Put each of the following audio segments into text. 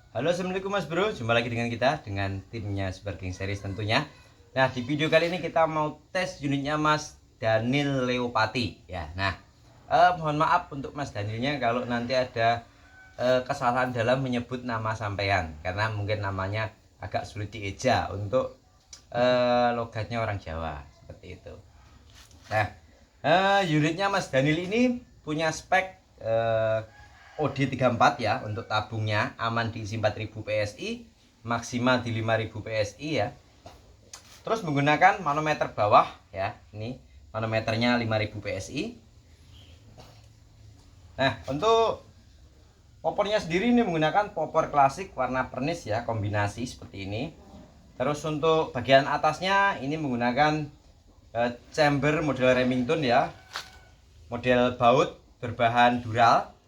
Halo, assalamualaikum Mas Bro. Jumpa lagi dengan kita dengan timnya Superking Series tentunya. Nah, di video kali ini kita mau tes unitnya Mas Daniel Leopati ya. Nah, mohon maaf untuk Mas Danielnya kalau nanti ada kesalahan dalam menyebut nama sampean karena mungkin namanya agak sulit dieja untuk logatnya orang Jawa seperti itu. Nah, unitnya Mas Daniel ini punya spek OD34 ya, untuk tabungnya aman diisi 4000 PSI, maksimal di 5000 PSI ya. Terus menggunakan manometer bawah ya. Ini manometernya 5000 PSI. Nah, untuk popornya sendiri ini menggunakan popor klasik warna pernis ya, kombinasi seperti ini. Terus untuk bagian atasnya ini menggunakan chamber model Remington ya, model baut berbahan dural.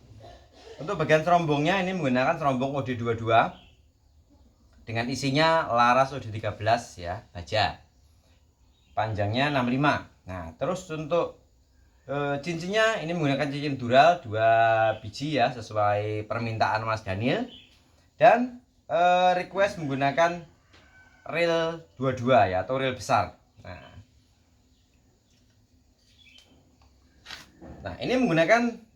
Untuk bagian terombongnya ini menggunakan terombong OD22 dengan isinya laras OD13 ya, baja. Panjangnya 65. Nah, terus untuk cincinnya ini menggunakan cincin dural 2 biji ya, sesuai permintaan Mas Daniel. Dan request menggunakan reel 22 ya, atau reel besar. Nah, ini menggunakan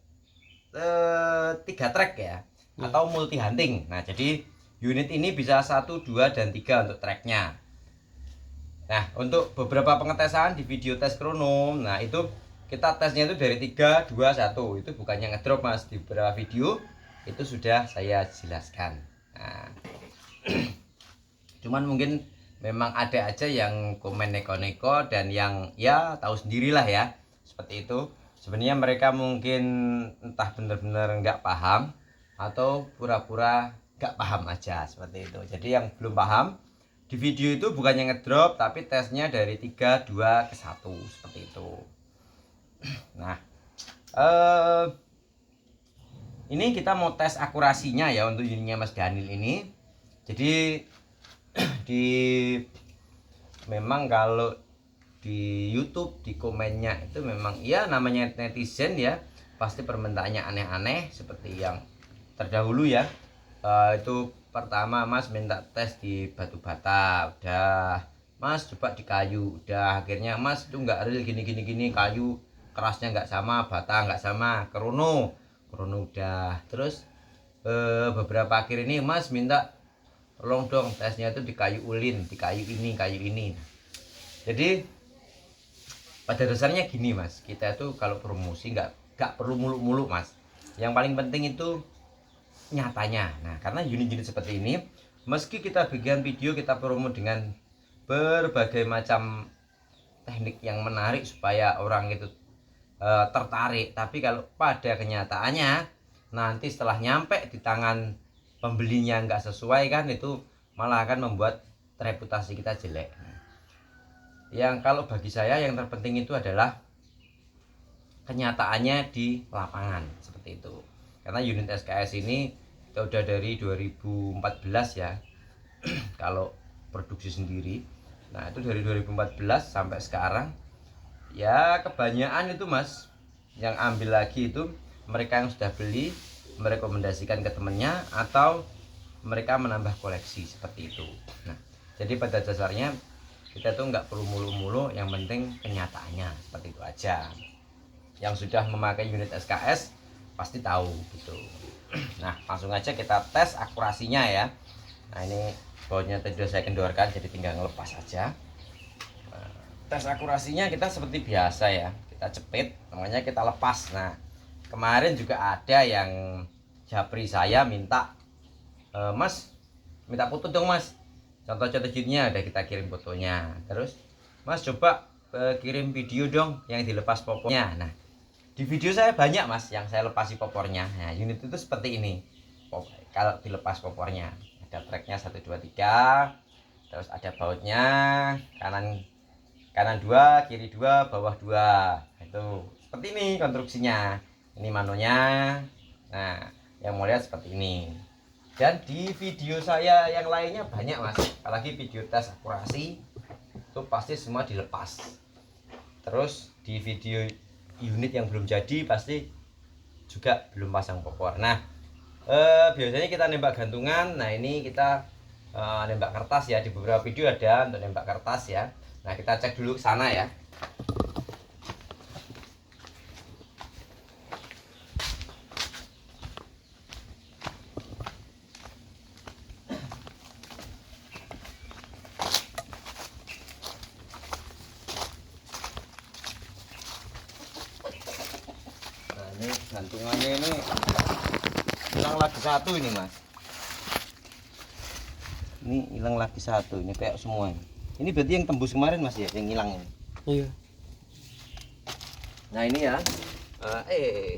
3 track ya, atau multi hunting. Nah, jadi unit ini bisa 1, 2, dan 3 untuk tracknya. Nah, untuk beberapa pengetesan di video tes krono, nah itu kita tesnya itu dari 3, 2, 1. Itu bukannya ngedrop Mas, di beberapa video itu sudah saya jelaskan. Nah, cuman mungkin memang ada aja yang komen neko-neko dan yang ya tahu sendirilah ya, seperti itu. Sebenarnya mereka mungkin entah benar-benar nggak paham atau pura-pura nggak paham aja, seperti itu. Jadi yang belum paham, di video itu bukannya ngedrop tapi tesnya dari 3, 2 ke 1 seperti itu. Nah, ini kita mau tes akurasinya ya untuk unitnya Mas Daniel ini. Jadi di memang kalau di YouTube di komennya itu memang ya namanya netizen ya, pasti permintaannya aneh-aneh seperti yang terdahulu ya. Itu pertama Mas minta tes di batu bata, udah Mas coba di kayu, udah akhirnya Mas itu nggak real gini kayu kerasnya nggak sama, bata nggak sama, krono udah. Terus beberapa akhir ini Mas minta tolong dong tesnya itu di kayu ulin, di kayu ini. Jadi pada dasarnya gini Mas, kita itu kalau promosi nggak perlu muluk-muluk Mas. Yang paling penting itu nyatanya. Nah, karena unit-unit seperti ini, meski kita bikin video, kita promo dengan berbagai macam teknik yang menarik supaya orang itu tertarik, tapi kalau pada kenyataannya nanti setelah nyampe di tangan pembelinya nggak sesuai kan, itu malah akan membuat reputasi kita jelek. Yang kalau bagi saya yang terpenting itu adalah kenyataannya di lapangan seperti itu. Karena unit SKS ini udah dari 2014 ya kalau produksi sendiri. Nah, itu dari 2014 sampai sekarang ya kebanyakan itu Mas yang ambil lagi itu mereka yang sudah beli merekomendasikan ke temennya atau mereka menambah koleksi seperti itu. Nah, jadi pada dasarnya kita tuh nggak perlu mulu-mulu, yang penting kenyataannya seperti itu aja. Yang sudah memakai unit SKS pasti tahu gitu. Nah, langsung aja kita tes akurasinya ya. Nah, ini bautnya tadi sudah saya kendorkan, jadi tinggal ngelepas aja. Tes akurasinya kita seperti biasa ya, kita cepit, namanya kita lepas. Nah, kemarin juga ada yang japri saya minta, Mas minta foto dong Mas, contoh-contoh unitnya, ada kita kirim fotonya. Terus Mas coba kirim video dong yang dilepas popornya. Nah, di video saya banyak Mas yang saya lepasi popornya. Nah, unit itu seperti ini kalau dilepas popornya, ada tracknya 1, 2, 3, terus ada bautnya kanan 2, kiri 2, bawah 2. Itu seperti ini konstruksinya. Ini manonya. Nah, yang mau lihat seperti ini. Dan di video saya yang lainnya banyak Mas, apalagi video tes akurasi itu pasti semua dilepas. Terus di video unit yang belum jadi pasti juga belum pasang popor. Nah, Biasanya kita nembak gantungan. Nah ini kita nembak kertas ya, di beberapa video ada untuk nembak kertas ya. Nah kita cek dulu ke sana ya. Nah ini gantungannya ini hilang lagi satu ini mas. Ini hilang lagi satu, ini kayak semua ini berarti yang tembus kemarin mas ya, yang hilang ini. Iya. Nah ini ya,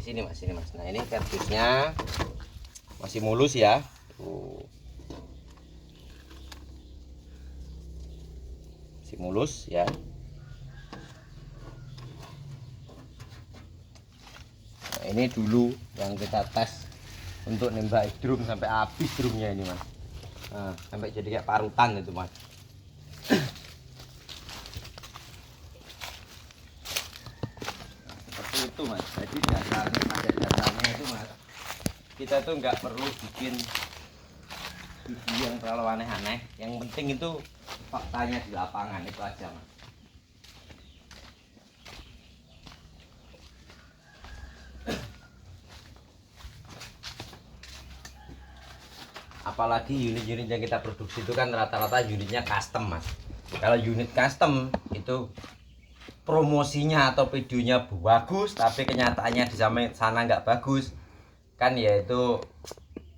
sini mas, sini mas. Nah ini kardusnya masih mulus ya. Tuh. Masih mulus ya. Nah ini dulu yang kita tes untuk nembak drum sampai habis drumnya ini mas. Nah, sampai jadi kayak parutan itu mas. Seperti itu mas. Jadi dasarnya, pada dasarnya itu mas, kita tuh nggak perlu bikin video yang terlalu aneh-aneh. Yang penting itu faktanya di lapangan, itu aja mas. Apalagi unit-unit yang kita produksi itu kan rata-rata unitnya custom mas. Kalau unit custom itu promosinya atau videonya bagus tapi kenyataannya di sana nggak bagus, kan ya itu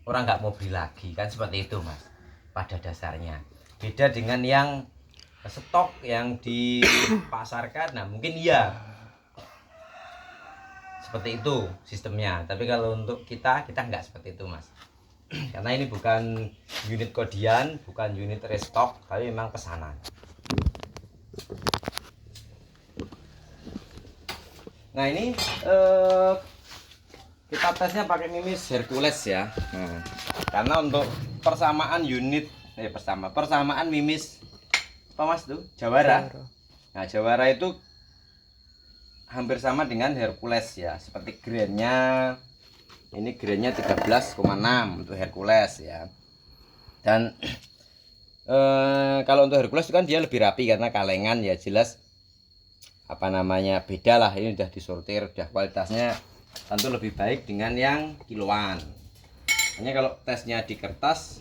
orang nggak mau beli lagi, kan seperti itu mas pada dasarnya. Beda dengan yang stok yang dipasarkan, nah mungkin iya seperti itu sistemnya, tapi kalau untuk kita nggak seperti itu mas. Karena ini bukan unit kodian, bukan unit restock, tapi memang pesanan. Nah ini kita tesnya pakai Mimis Hercules ya. Nah, karena untuk persamaan unit, persamaan Mimis apa mas tuh? Jawara. Nah Jawara itu hampir sama dengan Hercules ya, seperti grainnya. Ini grainnya 13,6 untuk Hercules ya. Dan kalau untuk Hercules itu kan dia lebih rapi karena kalengan ya, jelas apa namanya beda lah. Ini udah disortir, udah kualitasnya tentu lebih baik dengan yang kiloan. Hanya kalau tesnya di kertas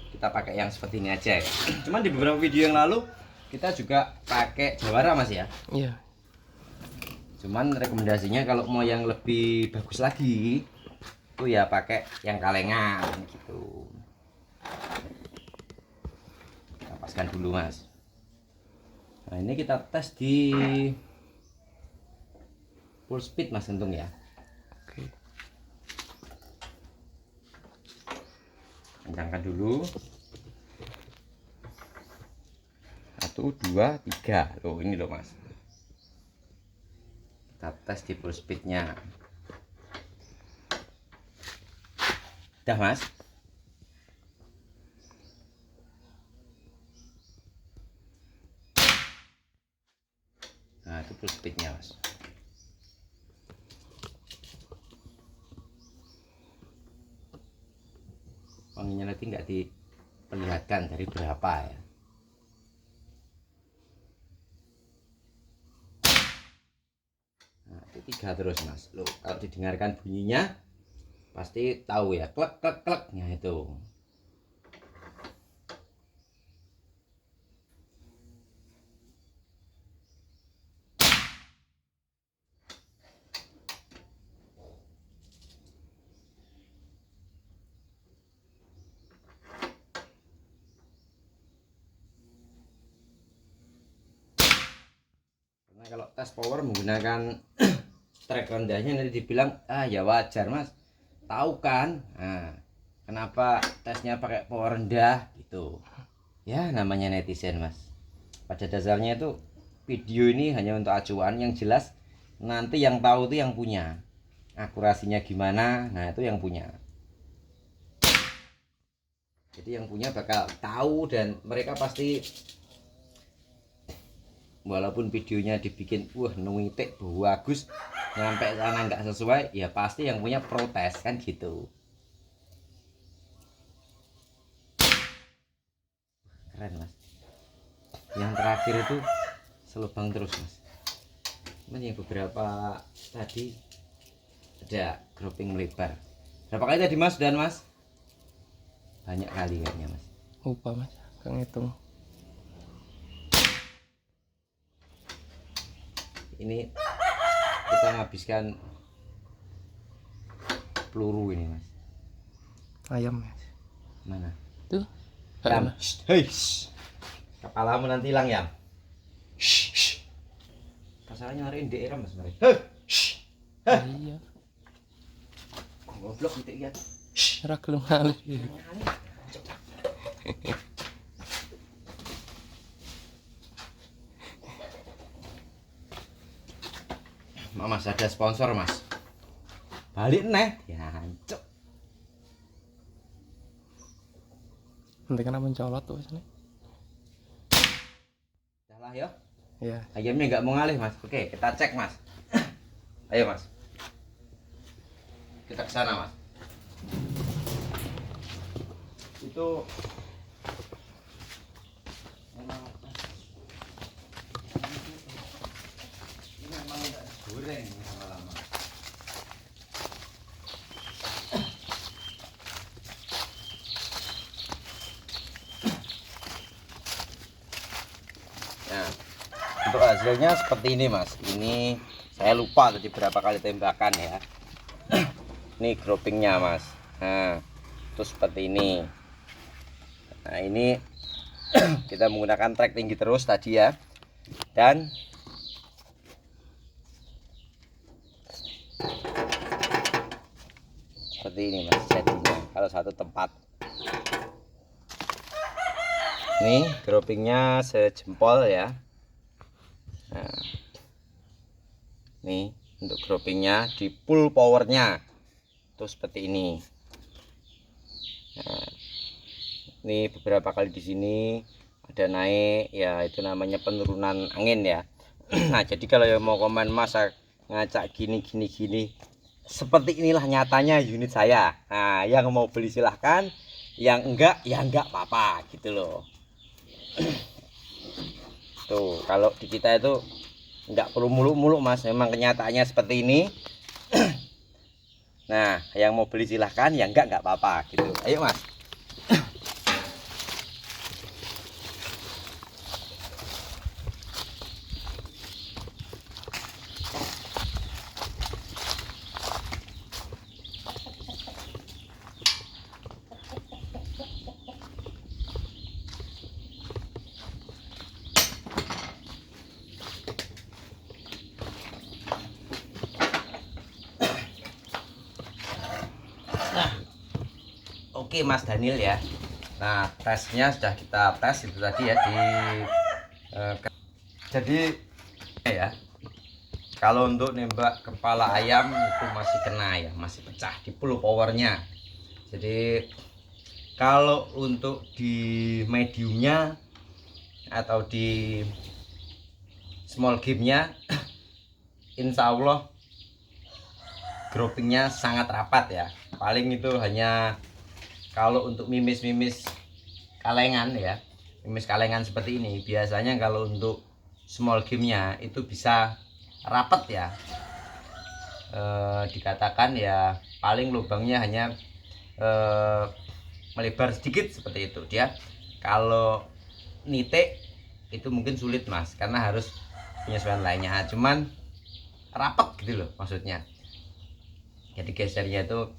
kita pakai yang seperti ini aja ya. Cuman di beberapa video yang lalu kita juga pakai Jawara mas ya. Iya. Cuman rekomendasinya kalau mau yang lebih bagus lagi itu ya pakai yang kalengan gitu. Kita paskan dulu mas. Nah ini kita tes di full speed mas untung ya. Oke. Kencangkan dulu. 1, 2, 3. Loh ini loh mas. Kita tes di full speednya. Udah mas. Nah itu full speednya mas. Wanginya nanti nggak diperlihatkan dari berapa ya. Nah itu 3 terus mas. Loh kalau didengarkan bunyinya pasti tahu ya, klek klek kleknya itu. Karena kalau tes power menggunakan trek rendahnya nanti dibilang ya wajar mas, tahu kan. Nah kenapa tesnya pakai power rendah gitu ya, namanya netizen mas. Pada dasarnya itu video ini hanya untuk acuan, yang jelas nanti yang tahu itu yang punya, akurasinya gimana, nah itu yang punya. Jadi yang punya bakal tahu dan mereka pasti, walaupun videonya dibikin nuitik bagus, nyampe sana nggak sesuai ya pasti yang punya protes kan gitu. keren mas. Yang terakhir itu selubang terus mas. Cuman yang beberapa tadi ada grouping melebar. Berapa kali tadi mas dan mas? Banyak kali kayaknya mas. Lupa mas, gak ngitung. Ini kita menghabiskan peluru ini mas. Ayam mas. Mana? Tuh. Yam. Hei. Kepalamu nanti hilang ya. Pasalnya nyariin daerah mas mari. Hei. Iya. Goblok gitu ya. Ora gelem ngalih. Mas ada sponsor mas. Balik neh. Ya hancur. Penting kan mencolot tuh sini. Salah ya. Iya. Ayamnya nggak mau ngalih mas. Oke kita cek mas. Ayo mas. Kita ke sana mas. Itu ini memang udah goreng lama-lama. Nah, untuk hasilnya seperti ini mas. Ini saya lupa tadi berapa kali tembakan ya. Ini groupingnya mas. Nah itu seperti ini. Nah ini kita menggunakan trek tinggi terus tadi ya. Dan seperti ini mas jadinya kalau satu tempat. Ini groupingnya sejempol ya. Nah, nih untuk groupingnya di full powernya tuh seperti ini. Nah, ini beberapa kali di sini ada naik ya, itu namanya penurunan angin ya. Nah jadi kalau yang mau komen masa ngacak gini seperti inilah nyatanya unit saya. Nah yang mau beli silahkan, yang enggak ya enggak apa-apa gitu loh. Tuh kalau di kita itu enggak perlu muluk-muluk mas, memang kenyataannya seperti ini. Nah yang mau beli silahkan, yang enggak apa-apa gitu. Ayo mas. Oke Mas Daniel ya. Nah tesnya sudah kita tes itu tadi ya di jadi ya kalau untuk nembak kepala ayam itu masih kena ya, masih pecah di full powernya. Jadi kalau untuk di mediumnya atau di small gamenya insya Allah groupingnya sangat rapat ya. Paling itu hanya kalau untuk mimis kalengan ya, mimis kalengan seperti ini biasanya kalau untuk small gamenya itu bisa rapat ya. Dikatakan ya paling lubangnya hanya melebar sedikit seperti itu dia. Kalau nitik itu mungkin sulit mas karena harus penyesuaian lainnya, cuman rapat gitu loh maksudnya. Jadi gesernya itu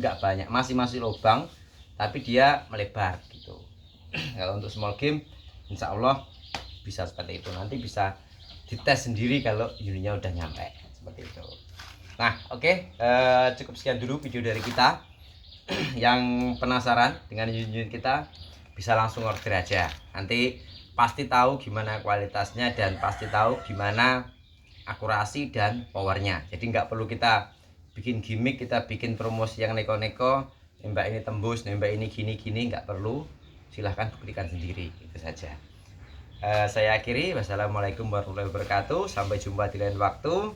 nggak banyak, masih lubang tapi dia melebar gitu. Kalau untuk small game insya Allah bisa seperti itu, nanti bisa dites sendiri kalau unitnya udah nyampe seperti itu. Nah oke, cukup sekian dulu video dari kita. Yang penasaran dengan unit kita bisa langsung order aja, nanti pasti tahu gimana kualitasnya dan pasti tahu gimana akurasi dan powernya. Jadi nggak perlu kita bikin gimmick, kita bikin promosi yang neko-neko, nembak ini tembus, nembak ini gini nggak perlu. Silahkan buktikan sendiri, itu saja. Saya akhiri, wassalamualaikum warahmatullahi wabarakatuh. Sampai jumpa di lain waktu.